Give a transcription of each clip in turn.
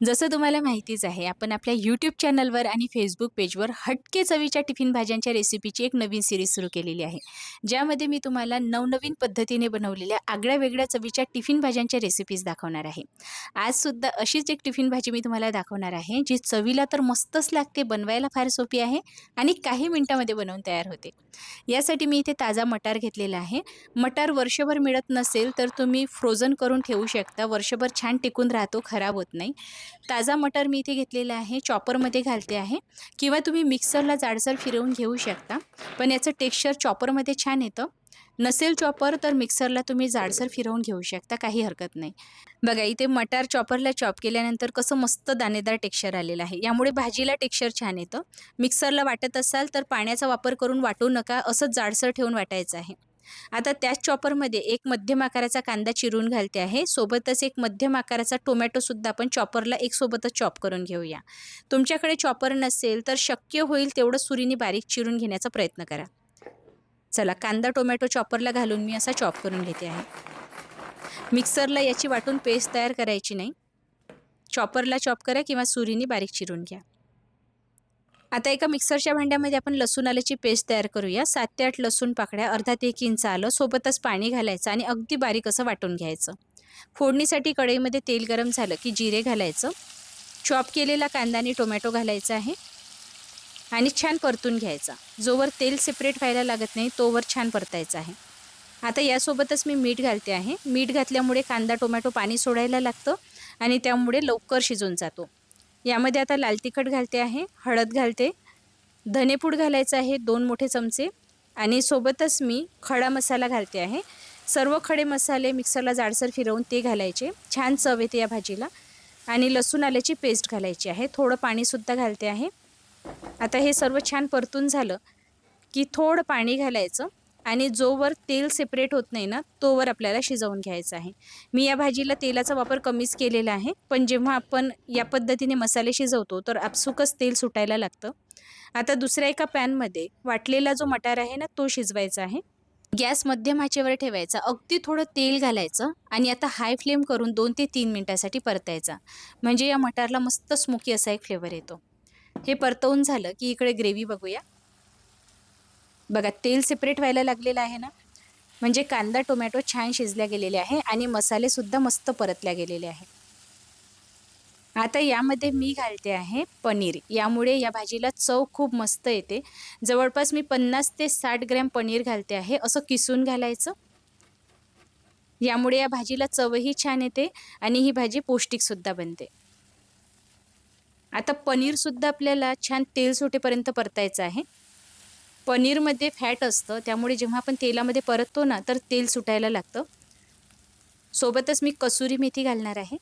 जसं तुम्हाला माहितीच आहे, आपण आपल्या YouTube चॅनलवर आणि Facebook पेजवर हटके चवीच्या टिफिन भाज्यांच्या रेसिपीची एक नवीन सीरीज सुरू केलेली आहे. ज्यामध्ये मी तुम्हाला नवनवीन पद्धतीने बनवलेल्या आगळ्या-वेगळ्या चवीच्या टिफिन भाज्यांच्या रेसिपीज दाखवणार आहे. आजसुद्धा अशीच एक टिफिन भाजी मी तुम्हाला दाखवणार आहे, जी चवीला तर मस्तच लागते, बनवायला फार सोपी आहे आणि काही मिनिटामध्ये बनवून तयार होते. यासाठी मी इथे ताजा मटार घेतलेला आहे. मटार वर्षभर मिळत नसेल, तर तुम्ही फ्रोझन करून ठेवू शकता. वर्षभर छान टिकून राहतो, खराब होत नाही. ताजा मटर मी इथे घेतलेला आहे, चॉपरमध्ये घालते आहे किंवा तुम्ही मिक्सरला जाडसर फिरवून घेऊ शकता. पण याचं टेक्स्चर चॉपरमध्ये छान येतं. नसेल चॉपर तर मिक्सरला तुम्ही जाडसर फिरवून घेऊ शकता, काही हरकत नाही. बघा इथे मटार चॉपरला चॉप केल्यानंतर कसं मस्त दाणेदार टेक्स्चर आलेलं आहे. यामुळे भाजीला टेक्स्चर छान येतं. मिक्सरला वाटत असाल तर पाण्याचा वापर करून वाटू नका, असंच जाडसर ठेवून वाटायचं आहे. आता त्याच चॉपरमध्ये एक मध्यम आकाराचा कांदा चिरून घालते आहे. सोबतच एक मध्यम आकाराचा टोमॅटोसुद्धा आपण चॉपरला एक सोबतच चॉप करून घेऊया. तुमच्याकडे चॉपर नसेल तर शक्य होईल तेवढं सुरीने बारीक चिरून घेण्याचा प्रयत्न करा. चला कांदा टोमॅटो चॉपरला घालून मी असा चॉप करून घेते आहे. मिक्सरला याची वाटून पेस्ट तयार करायची नाही. चॉपरला चॉप करा किंवा सुरीने बारीक चिरून घ्या. आता एका मिक्सरच्या भांड्यामध्ये आपण लसूण आल्याची पेस्ट तयार करूया. 7 ते 8 लसूण पाकळ्या, अर्धा ते 1 इंच आलं, सोबतच पाणी घालायचं आणि अगदी बारीक असं वाटून घ्यायचं. फोडणीसाठी कढईमध्ये तेल गरम झालं की जिरे घालायचं. चॉप केलेला कांदा आणि टोमॅटो घालायचा आहे आणि छान परतून घ्यायचा. जोवर तेल सेपरेट व्हायला लागत नाही तोवर छान परतायचं आहे. आता यासोबतच मी मीठ घालते आहे. मीठ घातल्यामुळे कांदा टोमॅटो पाणी सोडायला लागतं आणि त्यामुळे लवकर शिजून जातो. यामध्ये आता लाल तिखट घालते आहे, हळद घालते, धनेपूड घालायचं आहे 2 मोठे चमचे आणि सोबतच मी खडा मसाला घालते आहे. सर्व खडे मसाले मिक्सरला जाडसर फिरवून ते घालायचे. छान चव येते या भाजीला आणि लसूण आल्याची पेस्ट घालायची आहे. थोडं पाणीसुद्धा घालते आहे. आता हे सर्व छान परतून झालं की थोडं पाणी घालायचं आणि जोवर तेल सेपरेट होत नाही ना, तोवर आपल्याला शिजवून घ्यायचं आहे. मी या भाजीला तेलाचा वापर कमीच केलेला आहे, पण जेव्हा आपण या पद्धतीने मसाले शिजवतो, तर आपसुकच तेल सुटायला लागतं. आता दुसऱ्या एका पॅनमध्ये वाटलेला जो मटार आहे ना, तो शिजवायचा आहे. गॅस मध्यम आचेवर ठेवायचा. अगदी थोडं तेल घालायचं आणि आता हाय फ्लेम करून 2 ते 3 मिनिटासाठी परतायचा. म्हणजे या मटारला मस्त स्मोकी असा एक फ्लेवर येतो. हे परतवून झालं की इकडे ग्रेव्ही बघूया. बघा तेल सेपरेट व्हायला लागलेलं आहे ना, म्हणजे कांदा टोमॅटो छान शिजल्या गेलेले आहे आणि मसालेसुद्धा मस्त परतल्या गेलेले आहे. आता यामध्ये मी घालते आहे पनीर. यामुळे या भाजीला चव खूप मस्त येते. जवळपास मी 50 ते 60 ग्रॅम पनीर घालते आहे. असं किसून घालायचं. यामुळे या भाजीला चवही छान येते आणि ही भाजी पौष्टिकसुद्धा बनते. आता पनीरसुद्धा आपल्याला छान तेल सुटेपर्यंत परतायचं आहे. पनीरमध्ये फॅट असतं, त्यामुळे जेव्हा आपण तेलामध्ये परततो ना, तर तेल सुटायला लागतं. सोबतच मी कसुरी मेथी घालणार आहे.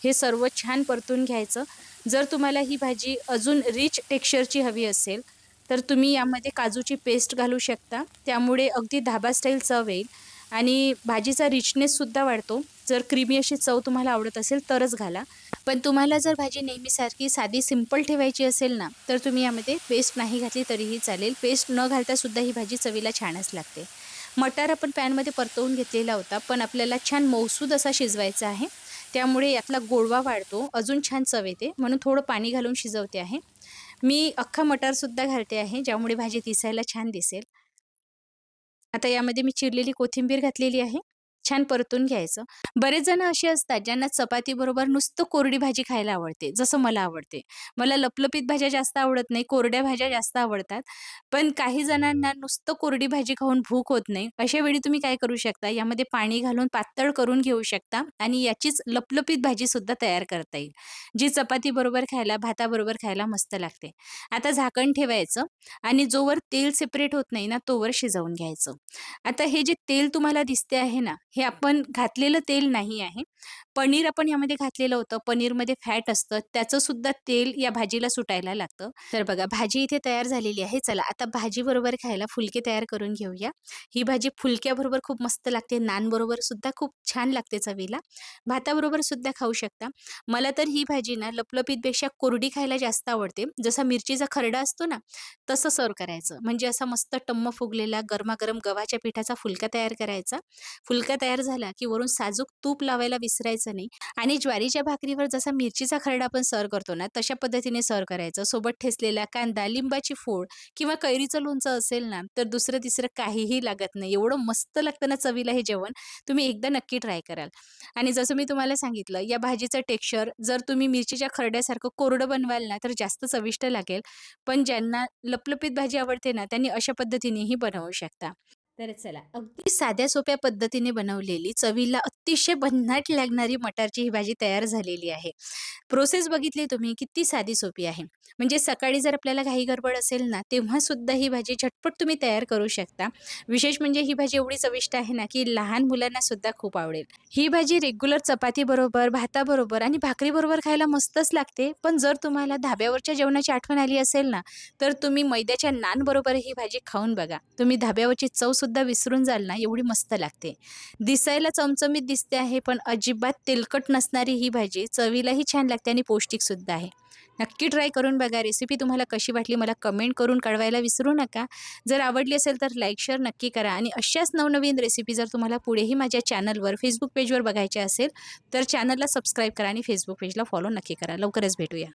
हे सर्व छान परतून घ्यायचं. जर तुम्हाला ही भाजी अजून रिच टेक्स्चरची हवी असेल, तर तुम्ही यामध्ये काजूची पेस्ट घालू शकता. त्यामुळे अगदी धाबा स्टाईल चव येईल आणि भाजीचा रिचनेससुद्धा वाढतो. जर क्रीमी अशी चव तुम्हाला आवडत असेल तरच घाला. पण तुम्हाला जर भाजी नेहमीसारखी साधी सिंपल ठेवायची असेल ना, तर तुम्ही यामध्ये पेस्ट नाही घातली तरीही चालेल. पेस्ट न घालतासुद्धा ही भाजी चवीला छानच लागते. मटार आपण पॅनमध्ये परतवून घेतलेला होता, पण आपल्याला छान मऊसूद असा शिजवायचा आहे. त्यामुळे यातला गोडवा वाढतो, अजून छान चव येते, म्हणून थोडं पाणी घालून शिजवते आहे. मी अख्खा मटारसुद्धा घालते आहे, ज्यामुळे भाजी दिसायला छान दिसेल. आता यामध्ये मी चिरलेली कोथिंबीर घातलेली आहे. छान परतून घ्यायचं. बरेच जण असे असतात ज्यांना चपातीबरोबर नुसतं कोरडी भाजी खायला आवडते, जसं मला आवडते. मला लपलपीत भाज्या जास्त आवडत नाही, कोरड्या भाज्या जास्त आवडतात. पण काही जणांना नुसतं कोरडी भाजी खाऊन भूक होत नाही. अशा वेळी तुम्ही काय करू शकता, यामध्ये पाणी घालून पातळ करून घेऊ शकता आणि याचीच लपलपीत भाजीसुद्धा तयार करता येईल. जी चपातीबरोबर खायला, भाताबरोबर खायला मस्त लागते. आता झाकण ठेवायचं आणि जोवर तेल सेपरेट होत नाही ना, तोवर शिजवून घ्यायचं. आता हे जे तेल तुम्हाला दिसते आहे ना, हे आपण घातलेलं तेल नाही आहे. पनीर आपण यामध्ये घातलेलं होतं. पनीरमध्ये फॅट असतं. त्याचं सुद्धा तेल या भाजीला सुटायला लागतं. तर बघा भाजी इथे तयार झालेली आहे. चला आता भाजीबरोबर खायला फुलके तयार करून घेऊया. ही भाजी फुलक्याबरोबर खूप मस्त लागते. नानबरोबर सुद्धा खूप छान लागते चवीला. भाताबरोबर सुद्धा खाऊ शकता. मला तर ही भाजी ना लपलपीतपेक्षा कोरडी खायला जास्त आवडते. जसा मिरचीचा खरडा असतो ना, तसं सर्व्ह करायचं. म्हणजे असा मस्त टम्म फुगलेला गरमागरम गव्हाच्या पिठाचा फुलका तयार करायचा. फुलका तयार झाला की वरून साजूक तूप लावायला विसरायचं टाकायचं नाही आणि ज्वारीच्या भाकरीवर जसा मिरचीचा खरडा आपण सर्व्ह करतो ना, तशा पद्धतीने सर्व्ह करायचं. सोबत ठेचलेला कांदा, लिंबाची फोड किंवा कैरीचं लोणचं असेल ना, तर दुसरं-तिसरं काहीही लागत नाही. एवढं मस्त लागतं ना चवीला हे जेवण, तुम्ही एकदा नक्की ट्राय कराल. आणि जसं मी तुम्हाला सांगितलं, या भाजीचं टेक्स्चर जर तुम्ही मिरचीच्या खरड्यासारखं कोरडं बनवाल ना, तर जास्त चविष्ट लागेल. पण ज्यांना लपलपीत भाजी आवडते ना, त्यांनी अशा पद्धतीनेही बनवू शकता. तर चला, अगदी साध्या सोप्या पद्धतीने बनवलेली, चवीला अतिशय भन्नाट लागणारी मटारची ही भाजी तयार झालेली आहे. प्रोसेस बघितली तुम्ही किती साधी सोपी आहे. म्हणजे सकाळी जर आपल्याला घाई गडबड असेल ना, तेव्हा सुद्धा ही भाजी झटपट तुम्ही तयार करू शकता. विशेष म्हणजे ही भाजी एवढी चविष्ट आहे ना, की लहान मुलांना सुद्धा खूप आवडेल. ही भाजी रेग्युलर चपातीबरोबर, भाताबरोबर आणि भाकरीबरोबर खायला मस्तच लागते. पण जर तुम्हाला धाब्यावरच्या जेवणाची आठवण आली असेल ना, तर तुम्ही मैद्याच्या नानबरोबर ही भाजी खाऊन बघा. तुम्ही धाब्यावरची चवसुद्धा विसरून जाल ना, एवढी मस्त लागते. दिसायला चमचमीत दिसते आहे, पण अजिबात तेलकट नसणारी ही भाजी चवीलाही छान लागते आणि पौष्टिकसुद्धा आहे. नक्की ट्राय करून बघा. रेसिपी तुम्हाला कशी वाटली मला कमेंट करून कळवायला विसरू नका. जर आवडली असेल तर लाईक, शेअर नक्की करा आणि अशाच नवनवीन रेसिपी जर तुम्हाला पुढेही माझ्या चॅनलवर, फेसबुक पेजवर बघायच्या असेल, तर चॅनलला सबस्क्राईब करा आणि फेसबुक पेजला फॉलो नक्की करा. लवकरच भेटूया.